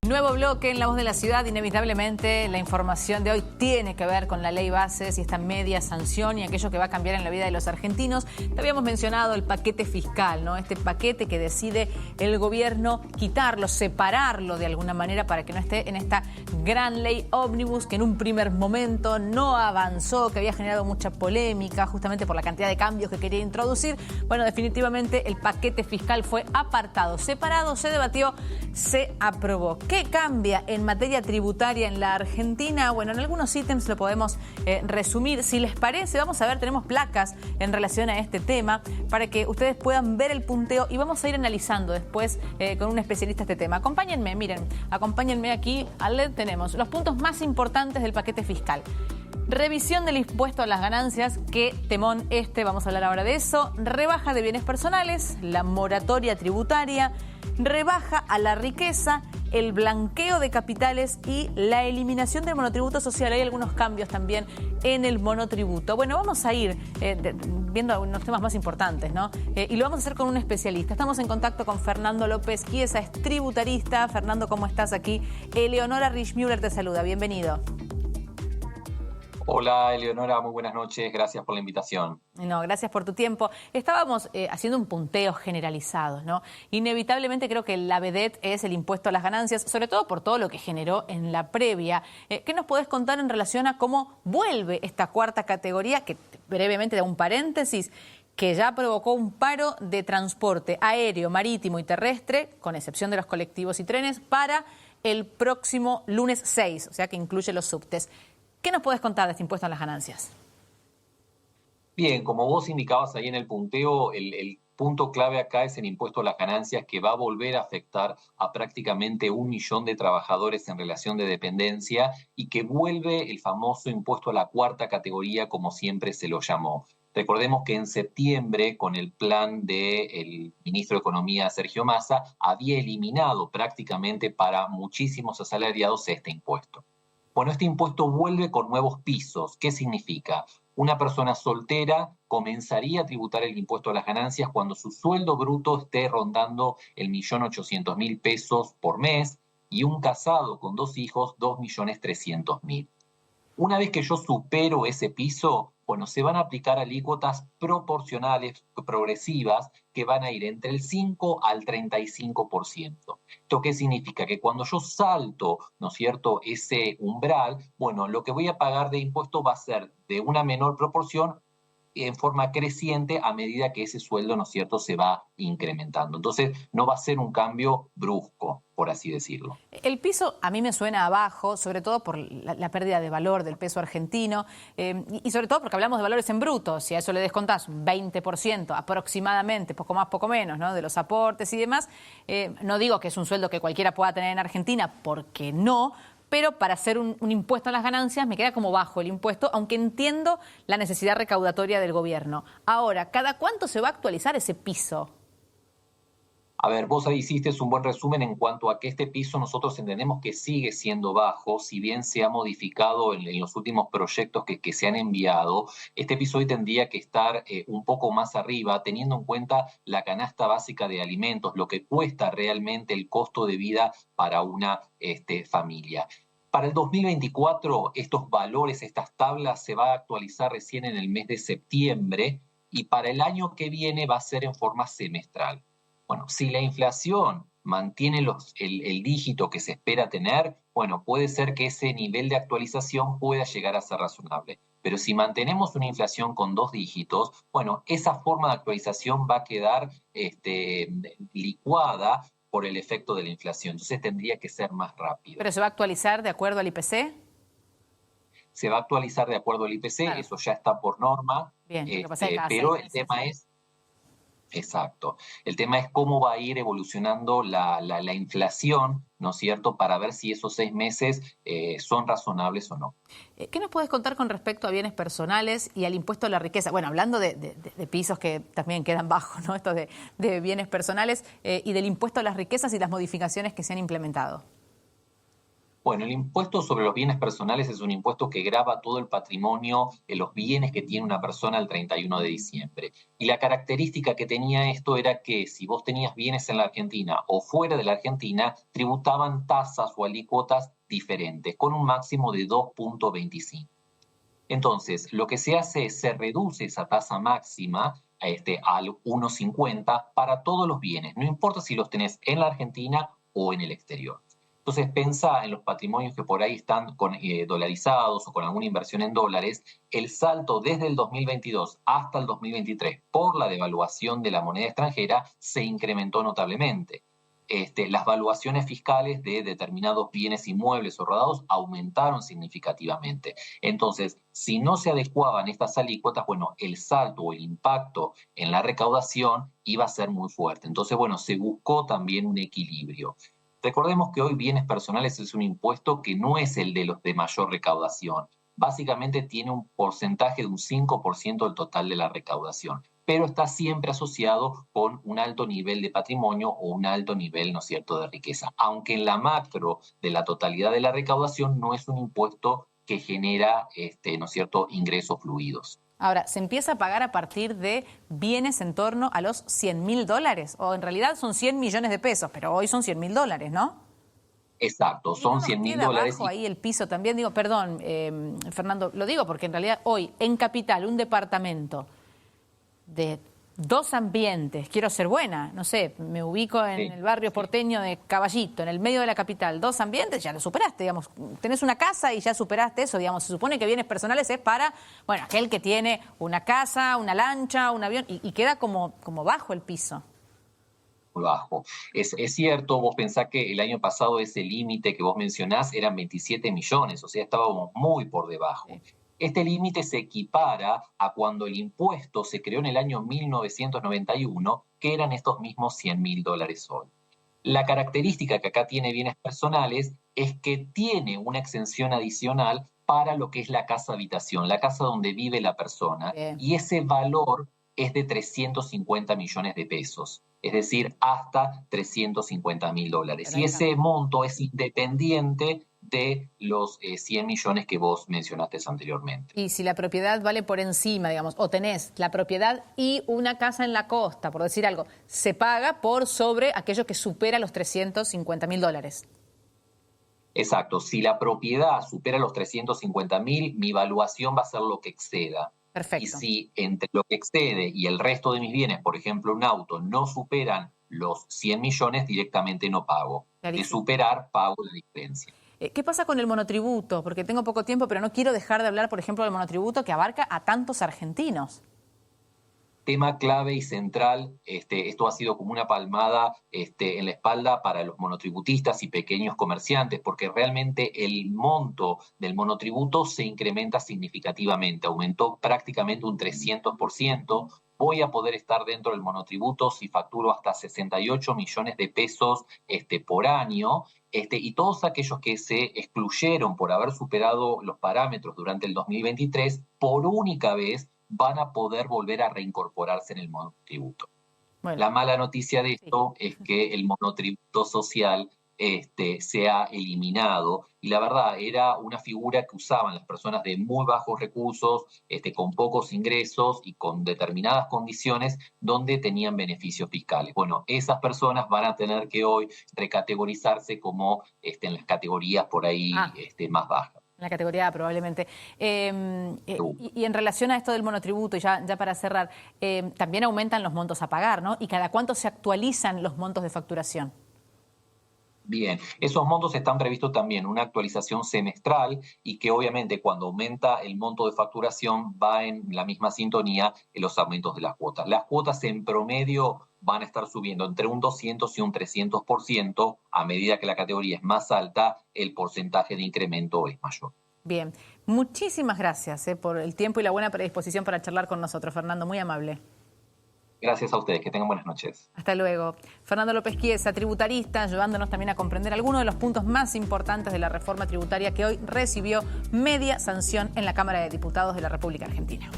Nuevo bloque en La Voz de la Ciudad. Inevitablemente la información de hoy tiene que ver con la ley bases y esta media sanción y aquello que va a cambiar en la vida de los argentinos. Te habíamos mencionado el paquete fiscal, ¿no? Este paquete que decide el gobierno quitarlo, separarlo de alguna manera para que no esté en esta gran ley ómnibus que en un primer momento no avanzó, que había generado mucha polémica justamente por la cantidad de cambios que quería introducir. Bueno, definitivamente el paquete fiscal fue apartado, separado, se debatió, se aprobó. ¿Qué cambia en materia tributaria en la Argentina? Bueno, en algunos ítems lo podemos resumir. Si les parece, vamos a ver, tenemos placas en relación a este tema para que ustedes puedan ver el punteo y vamos a ir analizando después con un especialista este tema. Acompáñenme, miren, acompáñenme aquí al LED. Tenemos los puntos más importantes del paquete fiscal. Revisión del impuesto a las ganancias, qué temón vamos a hablar ahora de eso. Rebaja de bienes personales, la moratoria tributaria, rebaja a la riqueza, el blanqueo de capitales y la eliminación del monotributo social. Hay algunos cambios también en el monotributo. Bueno, vamos a ir viendo algunos temas más importantes, ¿no? Y lo vamos a hacer con un especialista. Estamos en contacto con Fernando López Chiesa, es tributarista. Fernando, ¿cómo estás aquí? Eleonora Richmüller te saluda, bienvenido. Hola, Eleonora, muy buenas noches. Gracias por la invitación. No, gracias por tu tiempo. Estábamos haciendo un punteo generalizado, ¿no? Inevitablemente creo que la vedette es el impuesto a las ganancias, sobre todo por todo lo que generó en la previa. ¿Qué nos podés contar en relación a cómo vuelve esta cuarta categoría, que brevemente da un paréntesis, que ya provocó un paro de transporte aéreo, marítimo y terrestre, con excepción de los colectivos y trenes, para el próximo lunes 6, o sea que incluye los subtes? ¿Qué nos puedes contar de este impuesto a las ganancias? Bien, como vos indicabas ahí en el punteo, el punto clave acá es el impuesto a las ganancias que va a volver a afectar a prácticamente 1 millón de trabajadores en relación de dependencia y que vuelve el famoso impuesto a la cuarta categoría, como siempre se lo llamó. Recordemos que en septiembre, con el plan del ministro de Economía, Sergio Massa, había eliminado prácticamente para muchísimos asalariados este impuesto. Bueno, este impuesto vuelve con nuevos pisos. ¿Qué significa? Una persona soltera comenzaría a tributar el impuesto a las ganancias cuando su sueldo bruto esté rondando el 1.800.000 pesos por mes y un casado con 2 hijos, 2.300.000. Una vez que yo supero ese piso, bueno, se van a aplicar alícuotas proporcionales, progresivas, que van a ir entre el 5 al 35%. ¿Esto qué significa? Que cuando yo salto, ¿no es cierto?, ese umbral, bueno, lo que voy a pagar de impuesto va a ser de una menor proporción en forma creciente a medida que ese sueldo, ¿no es cierto?, se va incrementando. Entonces, no va a ser un cambio brusco, por así decirlo. El piso a mí me suena abajo, sobre todo por la pérdida de valor del peso argentino y sobre todo porque hablamos de valores en bruto. Si a eso le descontás un 20% aproximadamente, poco más, poco menos, ¿no?, de los aportes y demás, no digo que es un sueldo que cualquiera pueda tener en Argentina, porque no, pero para hacer un impuesto a las ganancias me queda como bajo el impuesto, aunque entiendo la necesidad recaudatoria del gobierno. Ahora, ¿cada cuánto se va a actualizar ese piso? A ver, vos ahí hiciste un buen resumen en cuanto a que este piso nosotros entendemos que sigue siendo bajo, si bien se ha modificado en los últimos proyectos que se han enviado. Este piso hoy tendría que estar un poco más arriba, teniendo en cuenta la canasta básica de alimentos, lo que cuesta realmente el costo de vida para una familia. Para el 2024, estos valores, estas tablas, se va a actualizar recién en el mes de septiembre y para el año que viene va a ser en forma semestral. Bueno, si la inflación mantiene el dígito que se espera tener, bueno, puede ser que ese nivel de actualización pueda llegar a ser razonable. Pero si mantenemos una inflación con 2 dígitos, bueno, esa forma de actualización va a quedar licuada por el efecto de la inflación. Entonces tendría que ser más rápido. ¿Pero se va a actualizar de acuerdo al IPC? Se va a actualizar de acuerdo al IPC, claro. Eso ya está por norma. Bien, lo que pasa es que cada pero 6 meses. El tema es... Exacto. El tema es cómo va a ir evolucionando la inflación, ¿no es cierto?, para ver si esos 6 meses son razonables o no. ¿Qué nos puedes contar con respecto a bienes personales y al impuesto a la riqueza? Bueno, hablando de pisos que también quedan bajos, ¿no?, estos de bienes personales y del impuesto a las riquezas y las modificaciones que se han implementado. Bueno, el impuesto sobre los bienes personales es un impuesto que grava todo el patrimonio, los bienes que tiene una persona el 31 de diciembre. Y la característica que tenía esto era que si vos tenías bienes en la Argentina o fuera de la Argentina, tributaban tasas o alícuotas diferentes, con un máximo de 2,25. Entonces, lo que se hace es se reduce esa tasa máxima al 1,50 para todos los bienes, no importa si los tenés en la Argentina o en el exterior. Entonces, pensá en los patrimonios que por ahí están dolarizados o con alguna inversión en dólares. El salto desde el 2022 hasta el 2023 por la devaluación de la moneda extranjera se incrementó notablemente. Las valuaciones fiscales de determinados bienes inmuebles o rodados aumentaron significativamente. Entonces, si no se adecuaban estas alícuotas, bueno, el salto o el impacto en la recaudación iba a ser muy fuerte. Entonces, bueno, se buscó también un equilibrio. Recordemos que hoy bienes personales es un impuesto que no es el de los de mayor recaudación. Básicamente tiene un porcentaje de un 5% del total de la recaudación, pero está siempre asociado con un alto nivel de patrimonio o un alto nivel, ¿no es cierto?, de riqueza. Aunque en la macro de la totalidad de la recaudación no es un impuesto que genera, ¿no es cierto?, ingresos fluidos. Ahora, ¿se empieza a pagar a partir de bienes en torno a los $100.000? O en realidad son 100 millones de pesos, pero hoy son $100.000, ¿no? Exacto, son $100.000. Abajo ahí el piso también, digo, perdón, Fernando, lo digo porque en realidad hoy en Capital un departamento de 2 ambientes, quiero ser buena, no sé, me ubico en el barrio porteño de Caballito, en el medio de la capital, 2 ambientes, ya lo superaste, digamos, tenés una casa y ya superaste eso, digamos, se supone que bienes personales es para, bueno, aquel que tiene una casa, una lancha, un avión, y queda como bajo el piso. Muy bajo. Es cierto, vos pensás que el año pasado ese límite que vos mencionás eran 27 millones, o sea, estábamos muy por debajo. Sí. Este límite se equipara a cuando el impuesto se creó en el año 1991, que eran estos mismos $100.000 hoy. La característica que acá tiene bienes personales es que tiene una exención adicional para lo que es la casa habitación, la casa donde vive la persona, y ese valor es de 350 millones de pesos, es decir, hasta $350.000. Y ese monto es independiente de los 100 millones que vos mencionaste anteriormente. Y si la propiedad vale por encima, digamos, o tenés la propiedad y una casa en la costa, por decir algo, se paga por sobre aquello que supera los $350.000. Exacto, si la propiedad supera los 350.000, mi evaluación va a ser lo que exceda. Perfecto. Y si entre lo que excede y el resto de mis bienes, por ejemplo un auto, no superan los 100 millones, directamente no pago. Clarísimo. De superar, pago la diferencia. ¿Qué pasa con el monotributo? Porque tengo poco tiempo, pero no quiero dejar de hablar, por ejemplo, del monotributo que abarca a tantos argentinos. Tema clave y central, esto ha sido como una palmada en la espalda para los monotributistas y pequeños comerciantes, porque realmente el monto del monotributo se incrementa significativamente, aumentó prácticamente un 300%. Voy a poder estar dentro del monotributo si facturo hasta 68 millones de pesos por año, y todos aquellos que se excluyeron por haber superado los parámetros durante el 2023, por única vez, van a poder volver a reincorporarse en el monotributo. Bueno, la mala noticia de esto es que el monotributo social se ha eliminado, y la verdad era una figura que usaban las personas de muy bajos recursos, con pocos ingresos y con determinadas condiciones donde tenían beneficios fiscales. Bueno, esas personas van a tener que hoy recategorizarse como en las categorías por ahí más bajas. En la categoría A, probablemente. Y en relación a esto del monotributo, ya para cerrar, también aumentan los montos a pagar, ¿no? ¿Y cada cuánto se actualizan los montos de facturación? Bien, esos montos están previstos también una actualización semestral, y que obviamente cuando aumenta el monto de facturación va en la misma sintonía en los aumentos de las cuotas. Las cuotas en promedio van a estar subiendo entre un 200 y un 300%. A medida que la categoría es más alta, el porcentaje de incremento es mayor. Bien, muchísimas gracias por el tiempo y la buena predisposición para charlar con nosotros, Fernando, muy amable. Gracias a ustedes, que tengan buenas noches. Hasta luego. Fernando López Chiesa, tributarista, ayudándonos también a comprender algunos de los puntos más importantes de la reforma tributaria que hoy recibió media sanción en la Cámara de Diputados de la República Argentina.